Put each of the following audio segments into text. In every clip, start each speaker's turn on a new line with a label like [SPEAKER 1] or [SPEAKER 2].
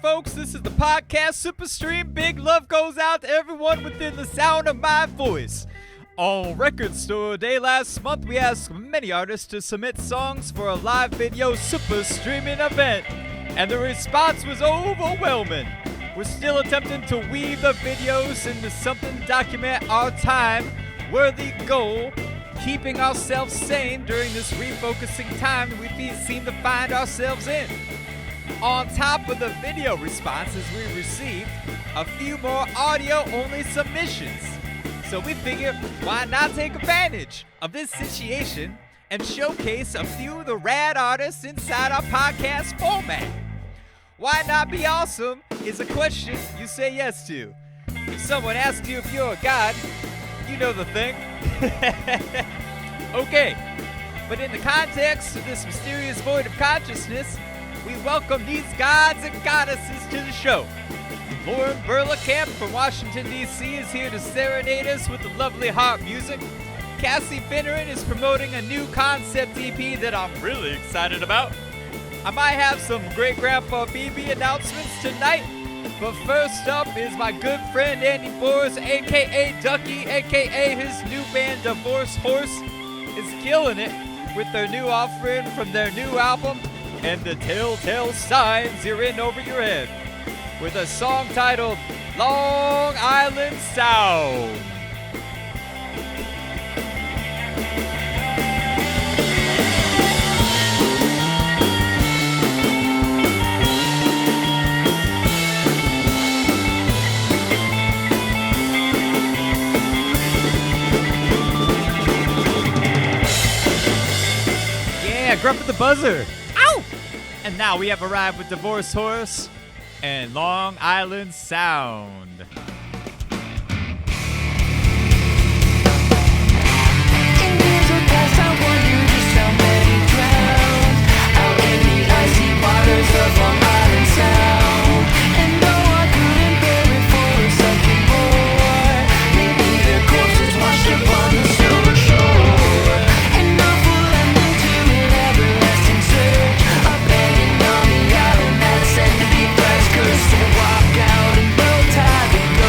[SPEAKER 1] folks. This is the podcast Super Stream. Big love goes out to everyone within the sound of my voice. On Record Store Day last month, we asked many artists to submit songs for a live video super streaming event, and the response was overwhelming. We're still attempting to weave the videos into something to document our time-worthy goal, keeping ourselves sane during this refocusing time we seem to find ourselves in. On top of the video responses, we received a few more audio-only submissions. So we figured, why not take advantage of this situation and showcase a few of the rad artists inside our podcast format? Why not be awesome is a question you say yes to. If someone asks you if you're a god, you know the thing. Okay, but in the context of this mysterious void of consciousness, we welcome these gods and goddesses to the show. Lauren Berlekamp from Washington, D.C. is here to serenade us with the lovely harp music. Kassie Finneran is promoting a new concept EP that I'm really excited about. I might have some Great Grandpa Beebe announcements tonight, but first up is my good friend Andy Boris, a.k.a. Ducky, a.k.a. his new band Divorce Horse, is killing it with their new offering from their new album, And the Telltale Signs You're In Over Your Head, with a song titled Long Island Sound. Yeah, Gruff at the buzzer. Ow! And now we have arrived with Divorce Horse and Long Island Sound.
[SPEAKER 2] In years of past, I wonder just how many drowned out in the icy waters of Long Island Sound. And though I couldn't bear it for a second more, maybe their corpses washed upon the silver shore. And I will end into an everlasting search, abandoned on the island that's said to be Christ's curse. To walk out in low tide and go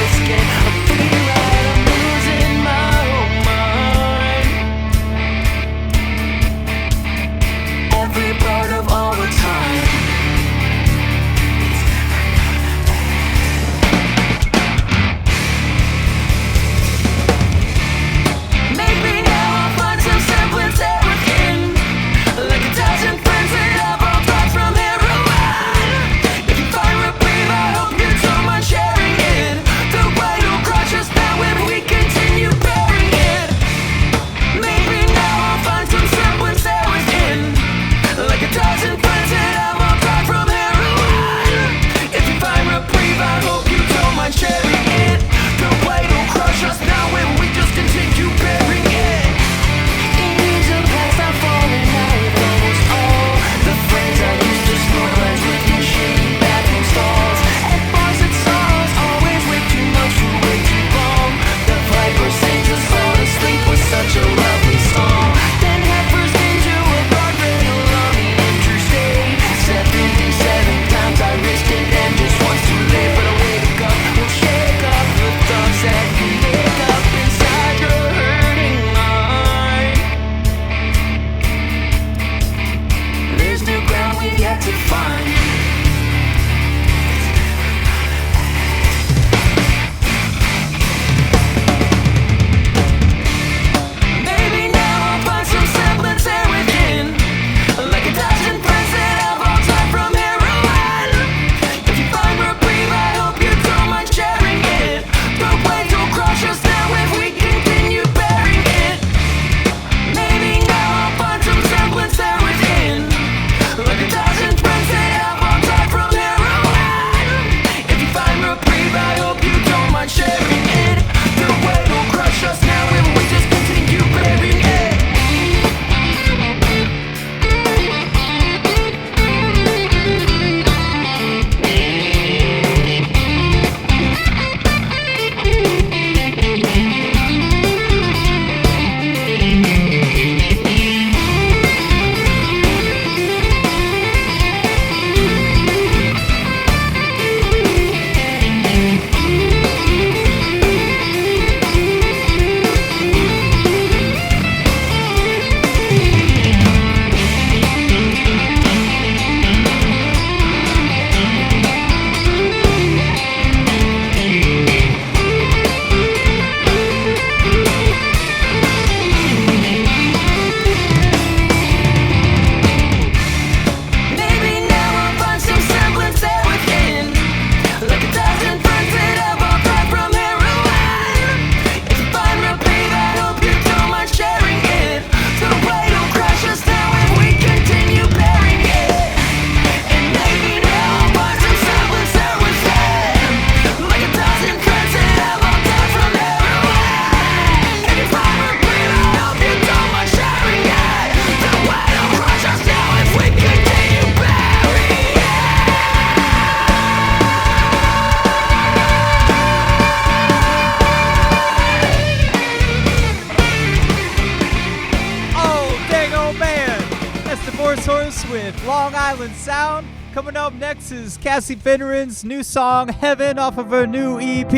[SPEAKER 1] Long Island sound. Coming up next is Kassie Finneran's new song, Heaven, off of her new EP.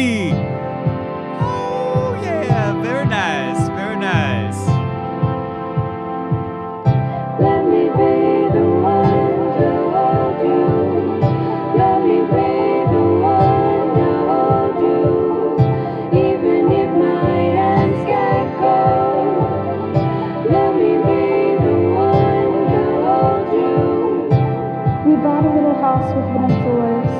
[SPEAKER 1] Oh, yeah. Very nice. Very nice.
[SPEAKER 2] Let me be the one to hold you. Let me be the one to hold you. Even if my hands get cold. Let me be the one to hold you. We bought a little house with wooden floors.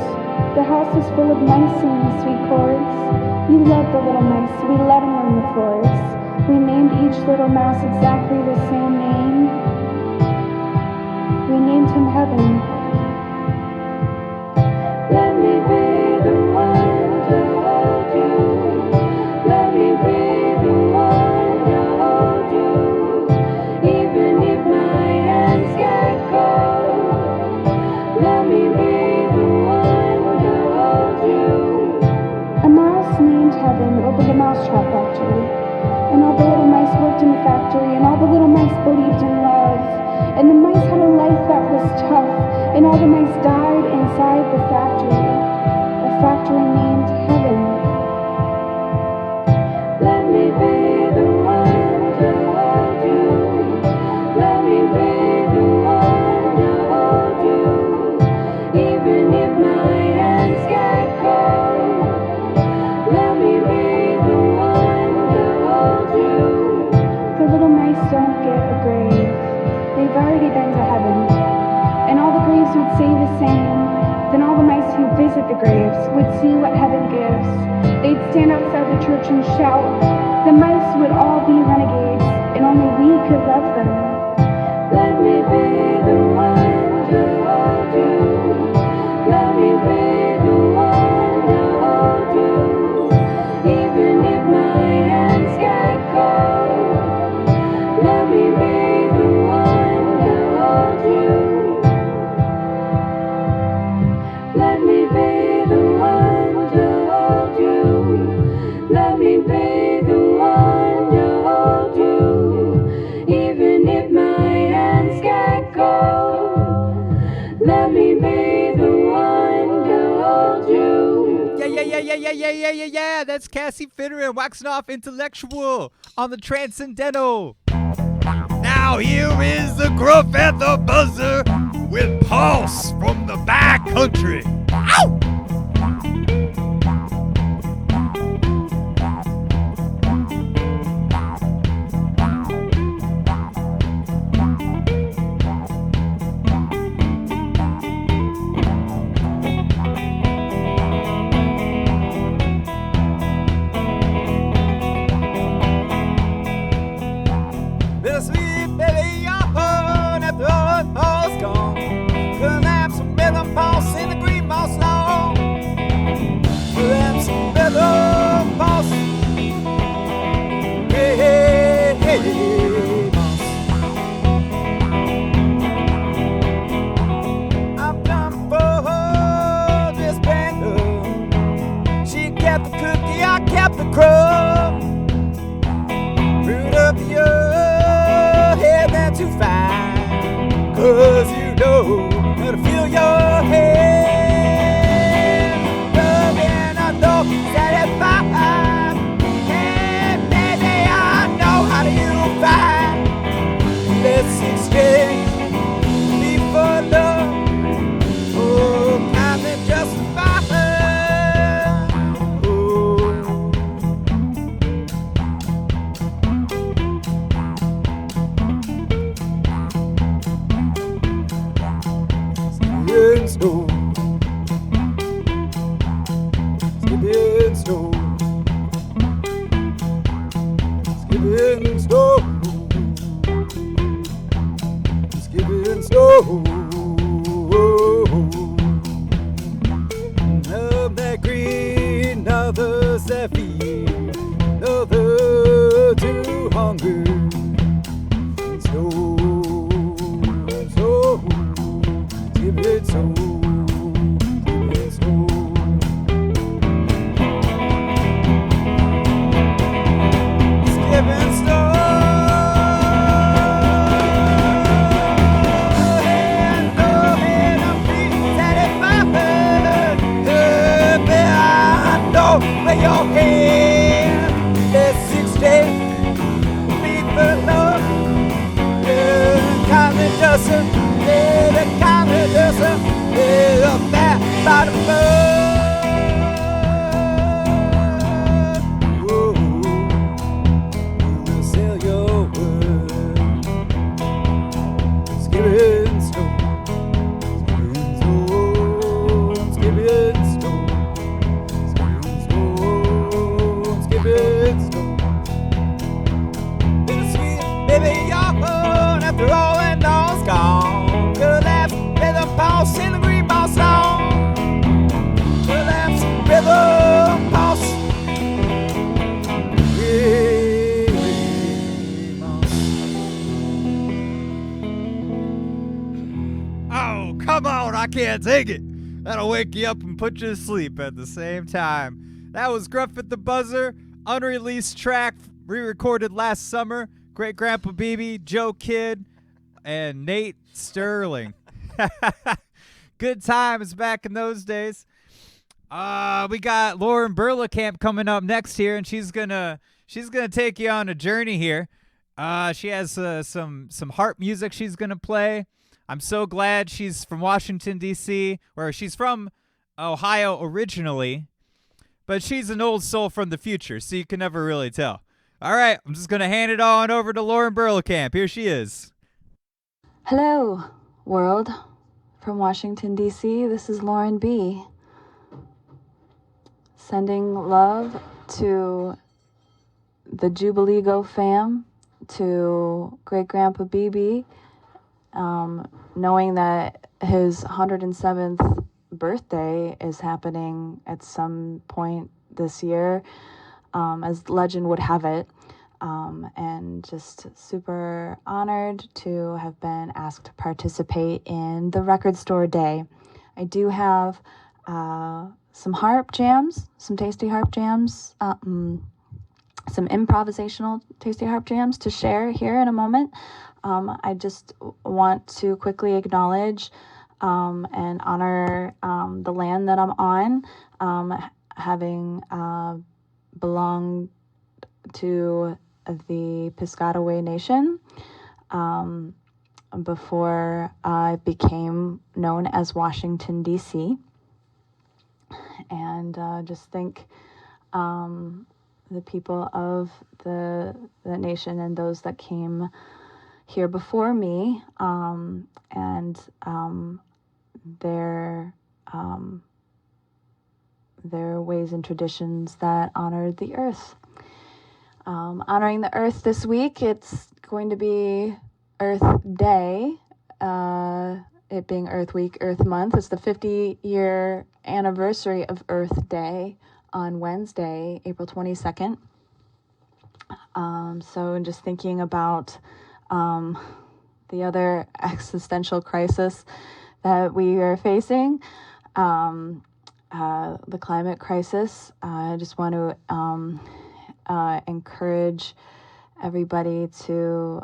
[SPEAKER 2] The house was full of mice singing sweet chords. We loved the little mice, so we let them roam the floors. We named each little mouse exactly the same name. We named him Heaven. Let me be the one to hold you. Let me be the one to hold you. Even if my hands get cold. Let me be the one to hold you. A mouse named Heaven opened a mousetrap factory. And all the little mice worked in the factory. And all the little mice believed in love. And the mice had a life that was tough, and all the mice died inside the factory, a factory named Heaven. Let me be the one to hold you. Let me be the one to hold you. Even if my hands get cold. Let me be the one to hold you. The little mice don't get a grave. They've already been to heaven, and all the graves would say the same. Then all the mice who visit the graves would see what heaven gives. They'd stand outside the church and shout. The mice would all be renegades, and only we could love them. Let me be the one to hold you. Let me be the one to hold you. Even if my hands get cold. Let me be the one to hold you. Let me be the one to hold you. Let me be the one to hold you. Even if my hands get cold. Let me be the one to hold you.
[SPEAKER 1] Yeah. That's Kassie Finneran waxing off intellectual on the transcendental. Now here is the Gruff at the buzzer with Pulse from the back country. Ow! Bittersweet baby, you're home after all the ball's gone. Couldn't have some rhythm pulse in the green moss lawn. Couldn't have some rhythm pulse. Hey, moss. I'm done for this bender. She kept the cookie, I kept the crumb. Root up the earth, head not too fine. 'Cause you know how to feel your head. Loving, I know, satisfied. And baby, I know how do you find. Let's exchange before love. Oh, I'm justified. Snow, skipping snow, skipping snow, skipping snow. Of that green, others that feed, other to hunger. Snow, snow. Give it so, give it so. Skipping snow, and no. can't take it. That'll wake you up and put you to sleep at the same time. That was Gruff at the Buzzer, unreleased track, re-recorded last summer. Great Grandpa Beebe, Joe Kidd, and Nate Sterling. Good times back in those days. We got Lauren Berlekamp coming up next here, and she's gonna take you on a journey here. She has some harp music she's gonna play. I'm so glad she's from Washington, D.C., or she's from Ohio originally, but she's an old soul from the future, so you can never really tell. All right, I'm just going to hand it on over to Lauren Berlekamp. Here she is.
[SPEAKER 3] Hello, world. From Washington, D.C., this is Lauren B. Sending love to the Jubileego fam, to Great Grandpa Beebe, knowing that his 107th birthday is happening at some point this year, as legend would have it, and just super honored to have been asked to participate in the record store day. I do have some harp jams, some tasty harp jams, some improvisational tasty harp jams to share here in a moment. I just want to quickly acknowledge and honor the land that I'm on, having belonged to the Piscataway Nation before I became known as Washington, D.C. And just thank the people of the nation and those that came here before me, and their ways and traditions that honored the earth. Honoring the earth this week, it's going to be Earth Day, it being Earth Week, Earth Month. It's the 50-year anniversary of Earth Day on Wednesday, April 22nd. So just thinking about the other existential crisis that we are facing, the climate crisis. I just want to encourage everybody to,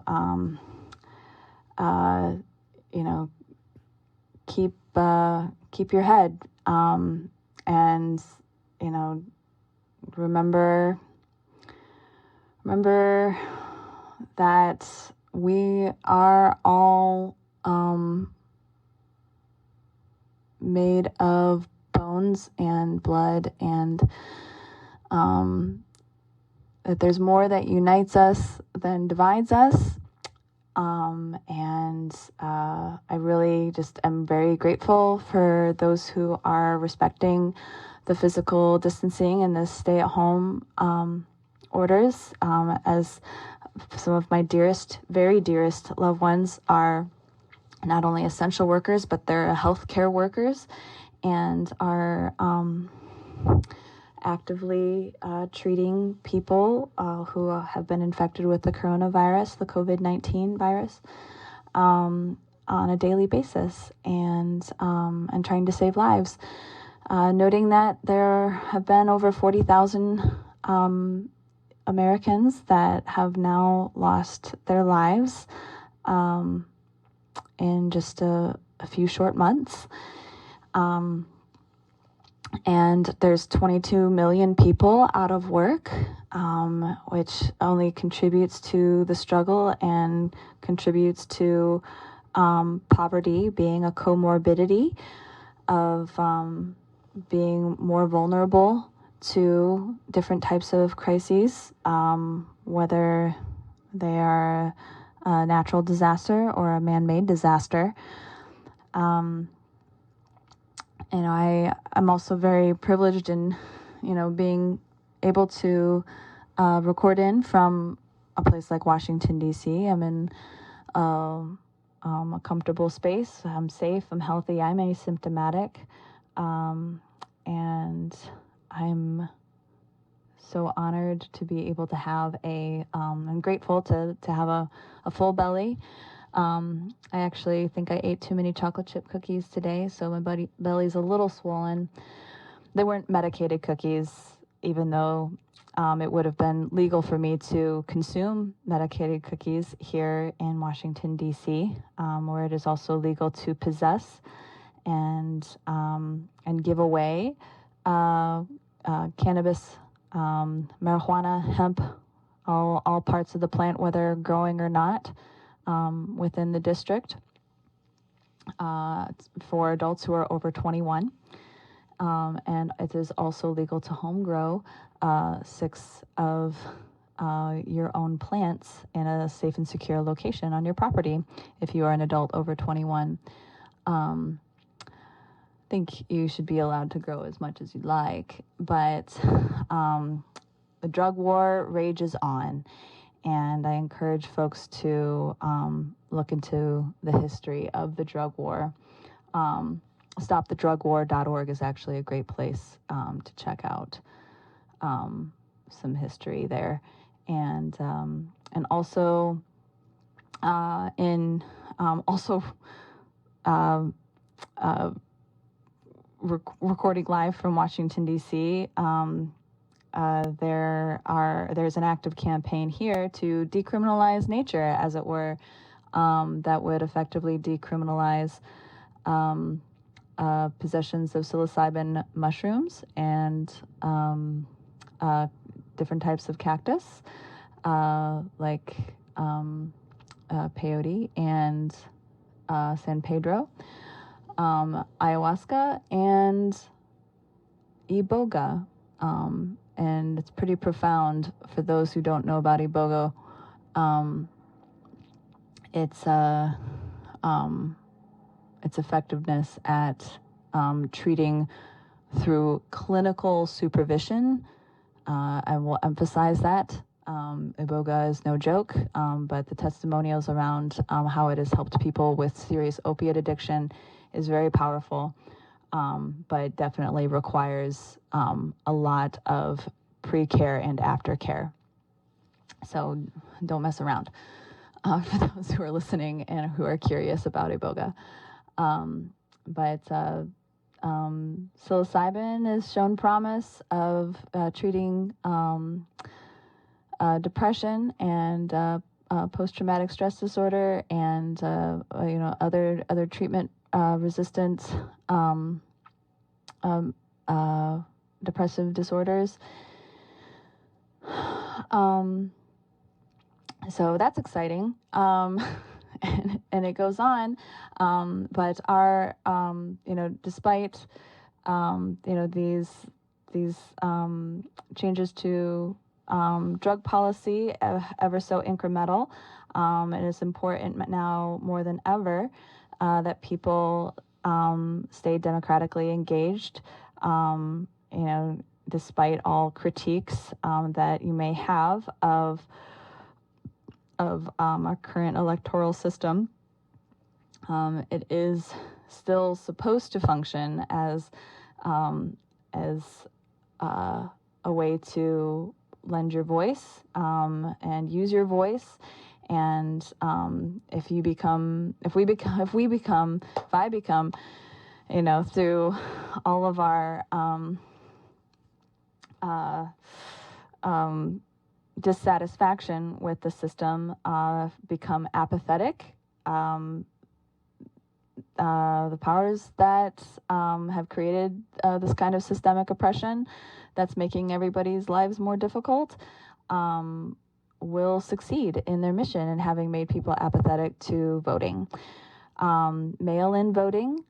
[SPEAKER 3] keep your head, and, remember that we are all made of bones and blood, and that there's more that unites us than divides us. And I really just am very grateful for those who are respecting the physical distancing and the stay-at-home orders, as some of my very dearest loved ones are not only essential workers, but they're healthcare workers and are actively treating people who have been infected with the coronavirus, the COVID-19 virus, on a daily basis, and trying to save lives. Noting that there have been over 40,000 Americans that have now lost their lives in just a few short months. And there's 22 million people out of work, which only contributes to the struggle and contributes to poverty being a comorbidity of being more vulnerable to different types of crises, whether they are a natural disaster or a man-made disaster. I'm also very privileged in, being able to record in from a place like Washington, D.C. I'm in a comfortable space. I'm safe. I'm healthy. I'm asymptomatic. And I'm so honored to be able to have I'm grateful to have a full belly I actually think I ate too many chocolate chip cookies today, so my belly's a little swollen. They weren't medicated cookies, even though it would have been legal for me to consume medicated cookies here in Washington, D.C., where it is also legal to possess and give away cannabis, marijuana, hemp, all parts of the plant, whether growing or not, within the district for adults who are over 21. And it is also legal to home grow 6 of your own plants in a safe and secure location on your property if you are an adult over 21. I think you should be allowed to grow as much as you'd like, but the drug war rages on, and I encourage folks to look into the history of the drug war. StopTheDrugWar.org is actually a great place to check out some history there, and also recording live from Washington, D.C. There's an active campaign here to decriminalize nature, as it were, that would effectively decriminalize possessions of psilocybin mushrooms and different types of cactus, like peyote and San Pedro, ayahuasca, and iboga. And it's pretty profound for those who don't know about iboga. Its effectiveness at treating through clinical supervision. I will emphasize that. Iboga is no joke, but the testimonials around how it has helped people with serious opiate addiction is very powerful, but definitely requires a lot of pre-care and aftercare. So don't mess around. For those who are listening and who are curious about iboga. But psilocybin has shown promise of treating depression and post-traumatic stress disorder and other treatment resistant depressive disorders. So that's exciting. And it goes on, but our, despite, these changes to drug policy, ever so incremental, it is important now more than ever that people stay democratically engaged, despite all critiques that you may have of our current electoral system. It is still supposed to function as a way to lend your voice and use your voice. And if I become, through all of our dissatisfaction with the system, become apathetic. The powers that have created this kind of systemic oppression that's making everybody's lives more difficult will succeed in their mission in having made people apathetic to voting. Mail-in voting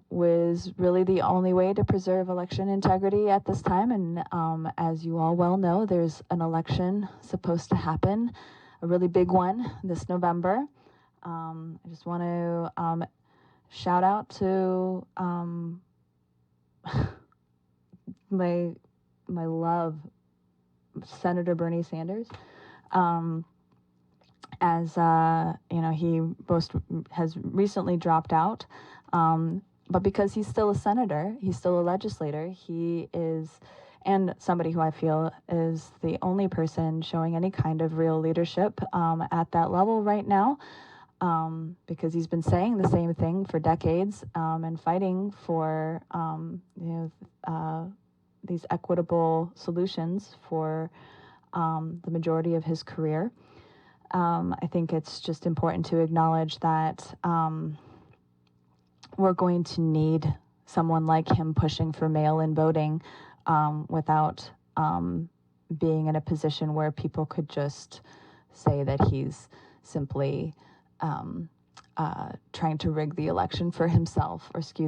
[SPEAKER 3] was really the only way to preserve election integrity at this time. And as you all well know, there's an election supposed to happen, a really big one this November. I just want to shout out to my love, Senator Bernie Sanders. As he has recently dropped out, but because he's still a senator, he's still a legislator, he is, and somebody who I feel is the only person showing any kind of real leadership at that level right now. because he's been saying the same thing for decades and fighting for these equitable solutions for the majority of his career. I think it's just important to acknowledge that we're going to need someone like him pushing for mail-in voting without being in a position where people could just say that he's simply trying to rig the election for himself or skew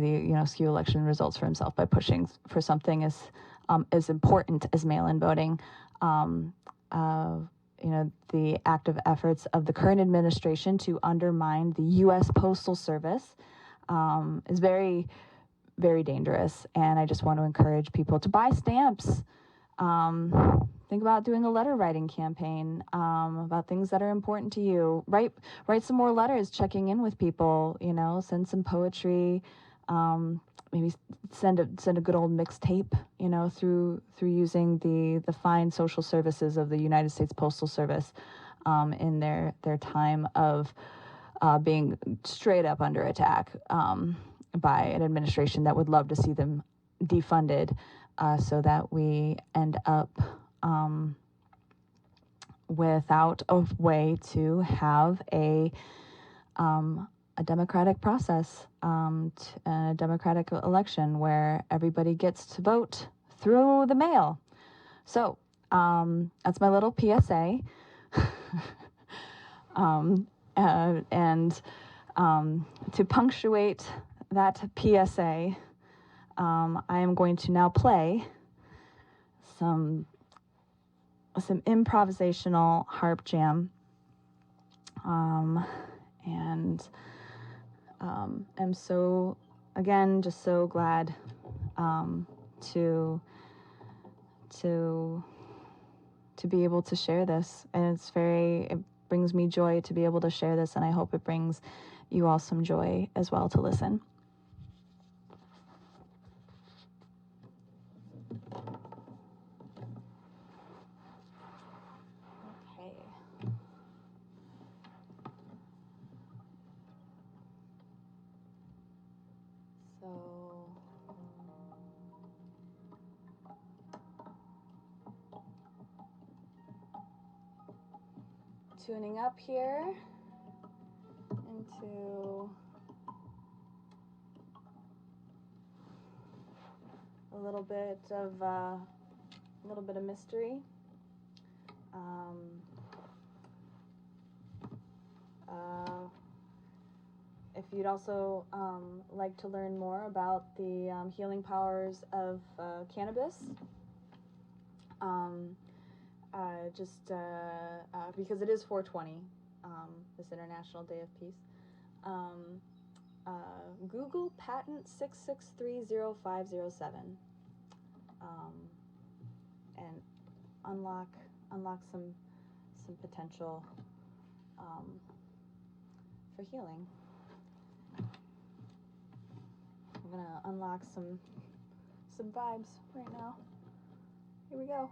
[SPEAKER 3] election results for himself by pushing for something as important as mail-in voting. The active efforts of the current administration to undermine the U.S. Postal Service is very, very dangerous. And I just want to encourage people to buy stamps. Think about doing a letter writing campaign about things that are important to you. Write some more letters, checking in with people. Send some poetry. Maybe send a good old mixtape. Through using the fine social services of the United States Postal Service in their time of being straight up under attack by an administration that would love to see them defunded, so that we end up without a way to have a democratic process, a democratic election where everybody gets to vote through the mail. So that's my little PSA. And to punctuate that PSA, I am going to now play some improvisational harp jam, and am so, again, just so glad to be able to share this, and it brings me joy to be able to share this, and I hope it brings you all some joy as well to listen. Okay. So tuning up here into a little bit of mystery. If you'd also like to learn more about the healing powers of cannabis, because it is 420, this International Day of Peace, Google patent 6630507 and unlock some potential for healing. I'm gonna unlock some vibes right now. Here we go.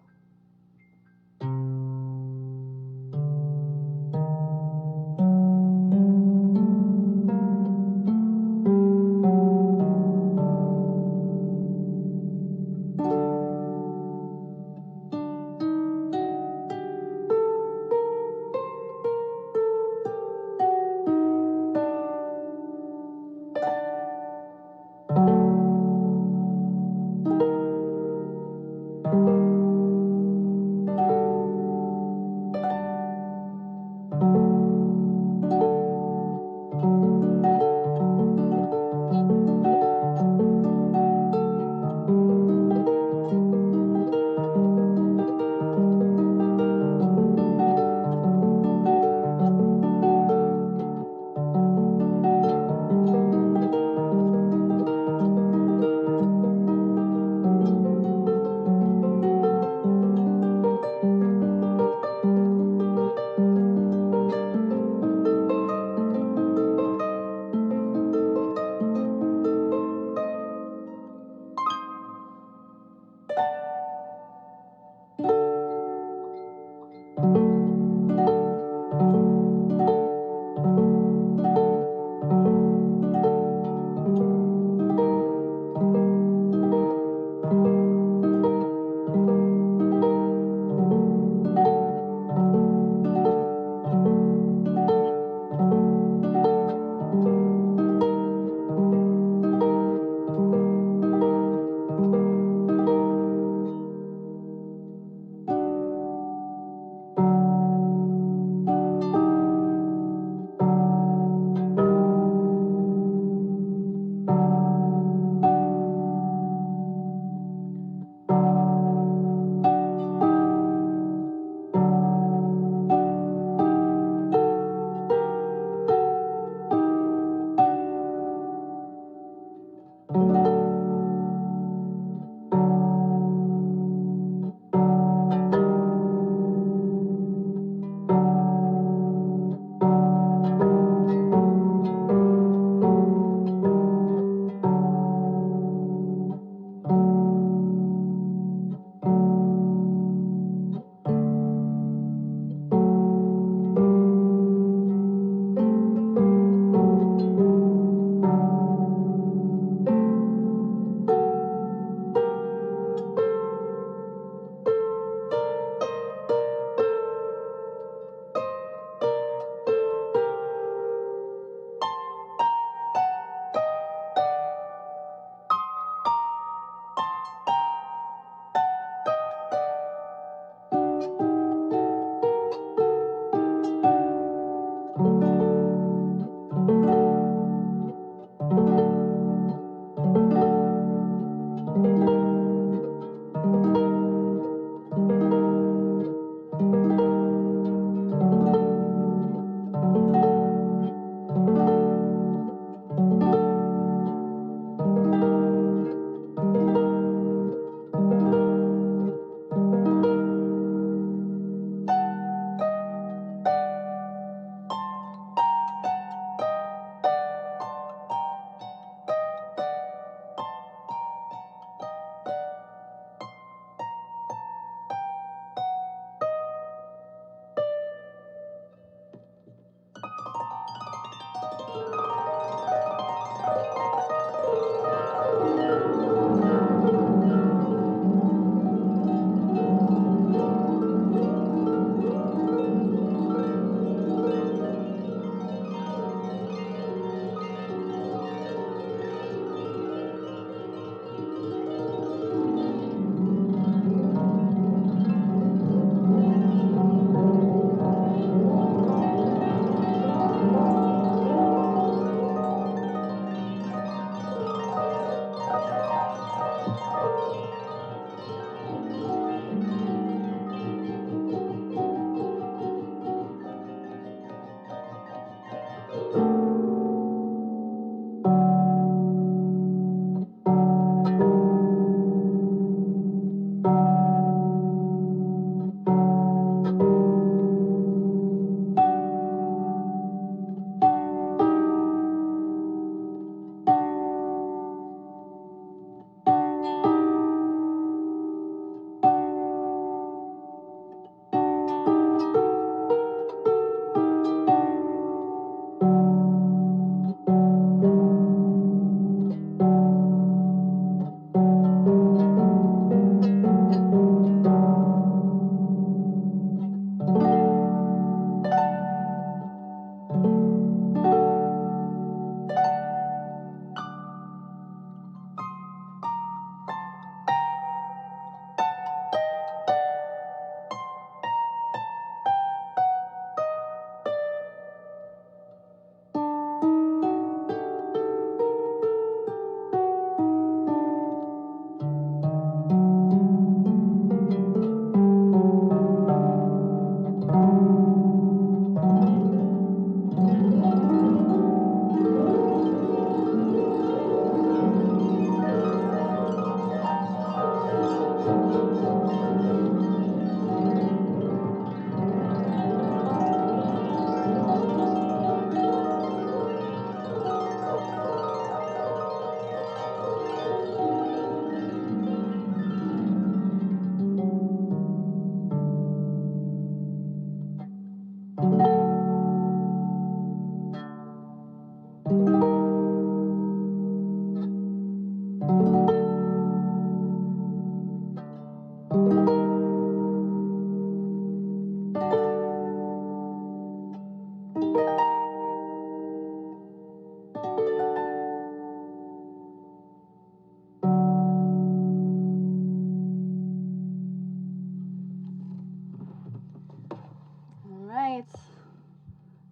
[SPEAKER 3] right.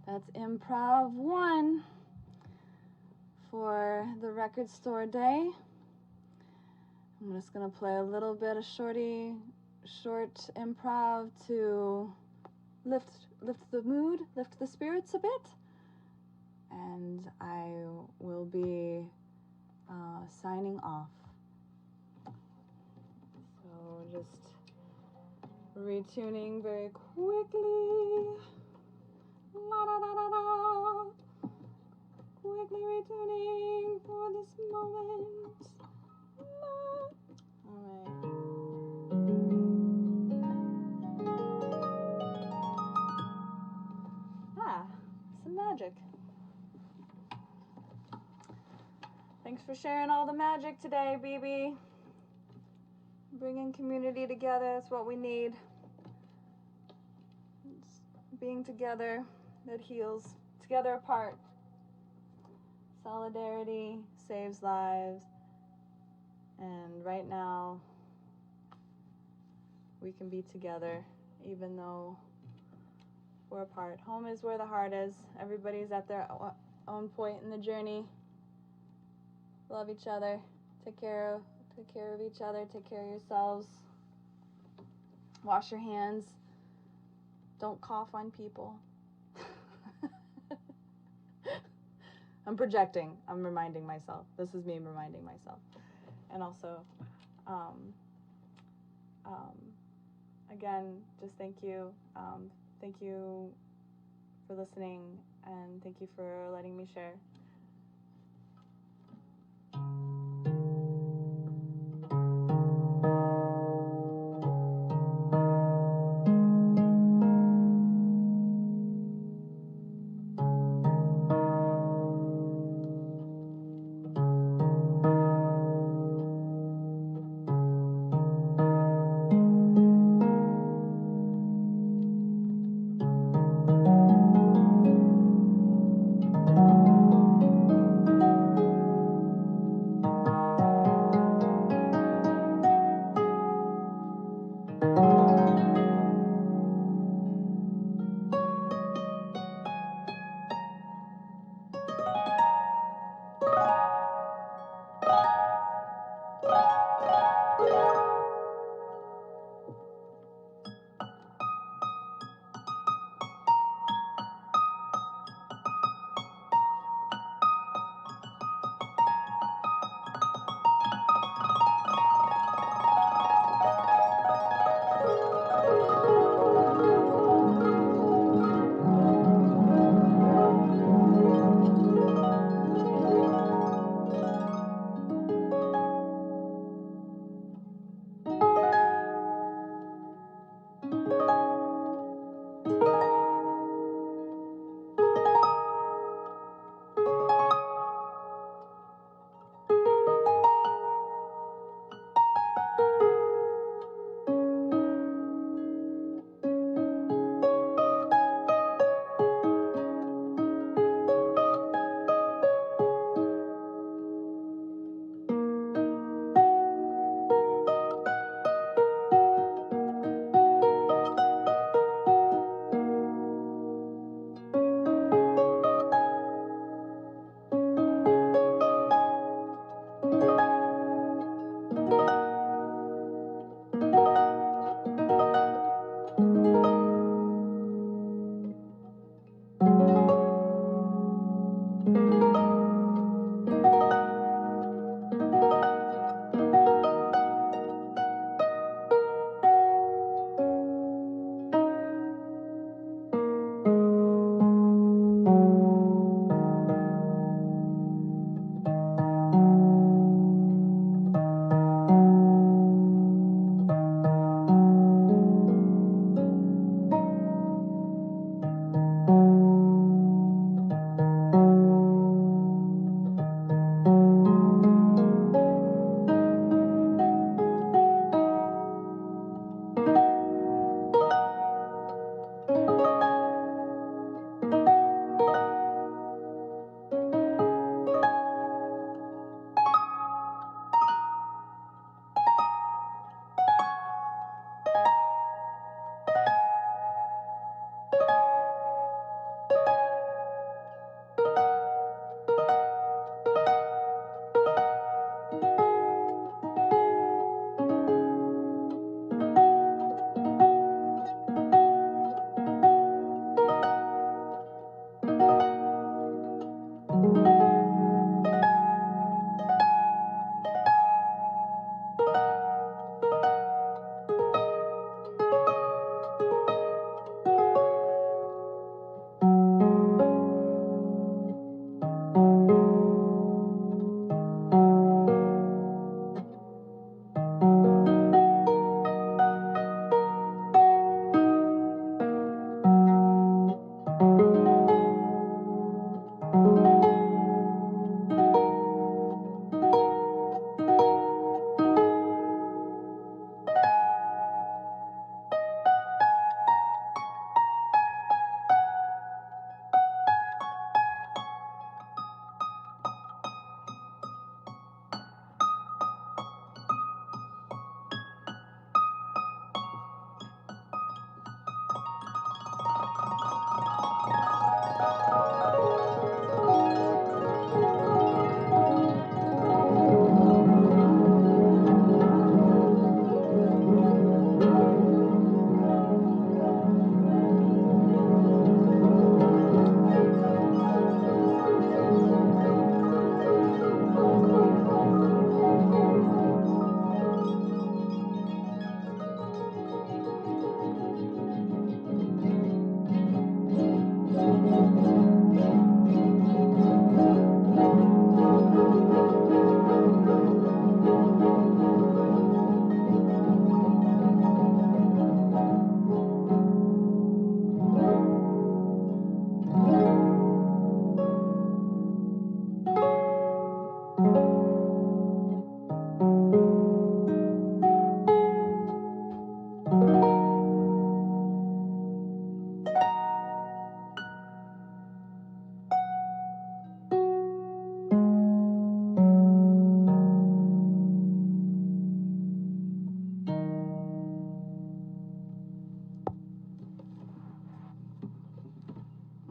[SPEAKER 3] That's Improv 1 for the record store day. I'm just gonna play a little bit of short improv to lift the mood, lift the spirits a bit, and I will be signing off. So just retuning very quickly. La da da da da. Quickly retuning for this moment. La. All right. Some magic. Thanks for sharing all the magic today, Beebe. Bringing community together, that's what we need. It's being together that heals. Together apart. Solidarity saves lives. And right now, we can be together even though we're apart. Home is where the heart is. Everybody's at their own point in the journey. Love each other. Take care of each other. Take care of yourselves. Wash your hands. Don't cough on people. I'm projecting. I'm reminding myself. This is me reminding myself. And also, again, just thank you. Thank you for listening, and thank you for letting me share.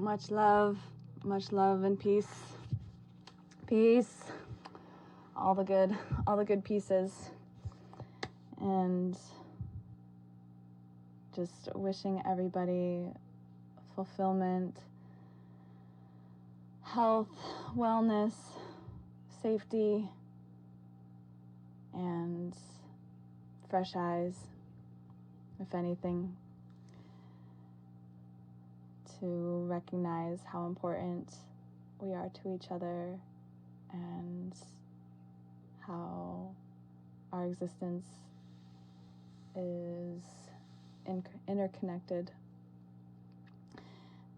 [SPEAKER 3] much love and peace. Peace. All the good pieces. And just wishing everybody fulfillment, health, wellness, safety, and fresh eyes, if anything, to recognize how important we are to each other and how our existence is interconnected.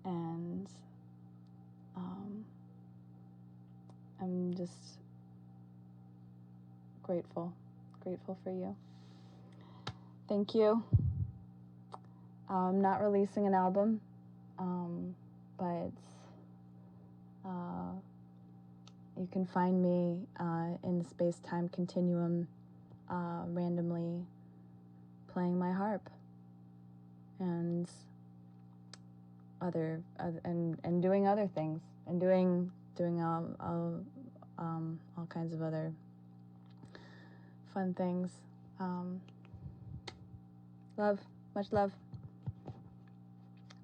[SPEAKER 3] And I'm just grateful for you. Thank you. I'm not releasing an album, but you can find me in the space-time continuum randomly playing my harp and and doing other things and doing all kinds of other fun things. Love, much love.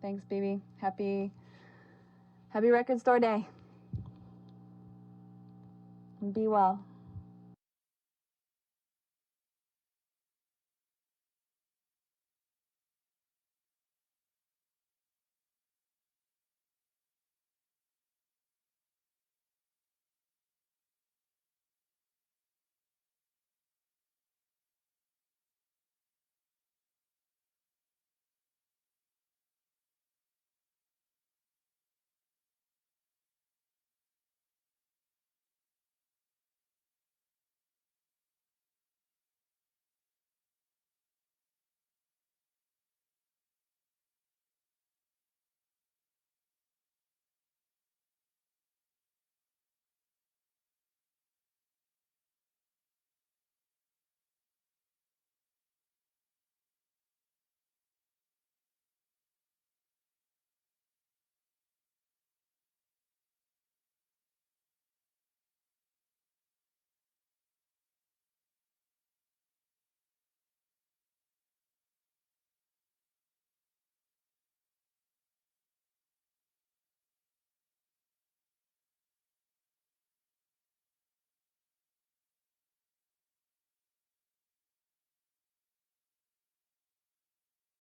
[SPEAKER 3] Thanks, baby. Happy Record Store Day. Be well.